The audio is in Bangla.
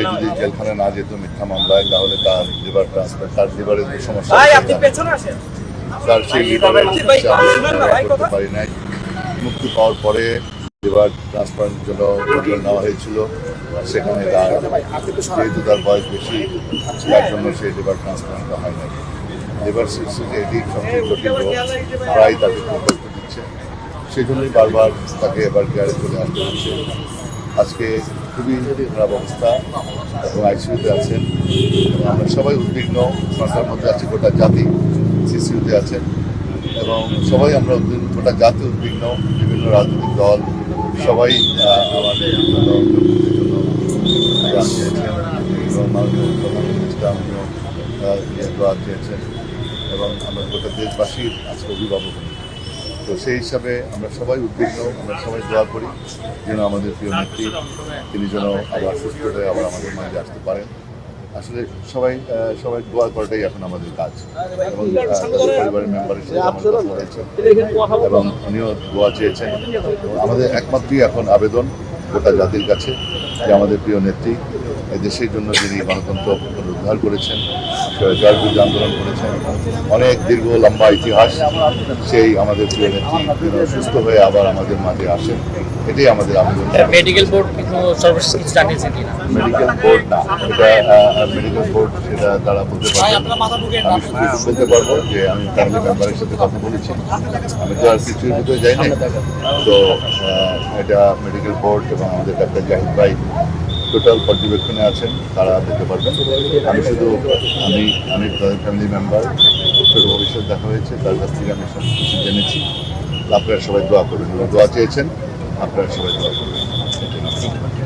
সে যদি জেলখানে না যেত মিথ্যা মামলায়, তাহলে তার লিভার ট্রান্সফার, তার লিভারের যে সমস্যা, তার সেই লিভারের চিকিৎসা আমরা করতে পারি নাই। মুক্তি পাওয়ার পরে লিভার ট্রান্সপ্লান্টের জন্য কন্ট্রোল নেওয়া হয়েছিল, সেখানে তার যেহেতু তার বয়স বেশি, তার জন্য সেই লিভার ট্রান্সপ্লান্টটা হয় নাই। লিভার সিস্টেম এটি সবচেয়ে জটিল রোগ, প্রায় তাকে খুব কষ্ট দিচ্ছে, সেই জন্যই বারবার তাকে এবার কেয়ারে চলে আসতে হচ্ছে। আজকে খুবই খারাপ অবস্থা এবং আইসিইউতে আছেন এবং আমরা সবাই উদ্বিগ্ন। সরকার মধ্যে আছে গোটা জাতি সিসিইউতে আছেন এবং সবাই আমরা গোটা জাতি উদ্বিগ্ন। বিভিন্ন রাজনৈতিক দল সবাই আমাদের জন্য চেয়েছেন এবং মাননীয় প্রধানমন্ত্রী আমিও দোয়া চেয়েছেন এবং আমরা গোটা দেশবাসীর আজকে অভিভাবক। তো সেই হিসাবে আমরা সবাই উদ্বিগ্ন, আমরা সবাই দোয়া করি যেন আমাদের প্রিয় নেত্রী তিনি যেন আবার সুস্থ হয়ে আবার আমাদের মাঝে আসতে পারেন। আসলে সবাই সবাই দোয়া করাটাই এখন আমাদের কাজ এবং পরিবারের মেম্বারের সাথে আমার কথা হয়েছে এবং উনিও দোয়া চেয়েছেন। আমাদের একমাত্রই এখন আবেদন গোটা জাতির কাছে যে আমাদের প্রিয় নেত্রী দেশের জন্য যিনি গণতন্ত্র উদ্ধার করেছেন, জয়ের বিরুদ্ধে আন্দোলন করেছেন, অনেক দীর্ঘ লম্বা ইতিহাস, সেই আমাদের প্রিয় নেত্রী যেন সুস্থ হয়ে আবার আমাদের মাঝে আসেন, এটাই আমাদের আবেদন। মেডিকেল বোর্ড কিন্তু সর্বশেষ কিছু জানিয়েছে কিনা? মেডিকেল বোর্ড না, এটা মেডিকেল বোর্ড সেটা তারা বলতে পারবে। আমি শুধু বলতে পারবো যে আমি ফ্যামিলি মেম্বারের সাথে কথা বলেছি, আমি তো আর কিছুর ভিতরে যাই না। তো এটা মেডিকেল বোর্ড এবং আমাদের ডাক্তার জাহিদ ভাই টোটাল পর্যবেক্ষণে আছেন, তারা দেখতে পারবেন। আমি শুধু আমি তাদের ফ্যামিলি মেম্বার, ছোটো ভবিষ্যৎ দেখা হয়েছে, তার কাছ থেকে আমি সব কিছু জেনেছি। আপনারা সবাই দোয়া করবেন, দোয়া চেয়েছেন, আপনারা সবাই দোয়া করবেন।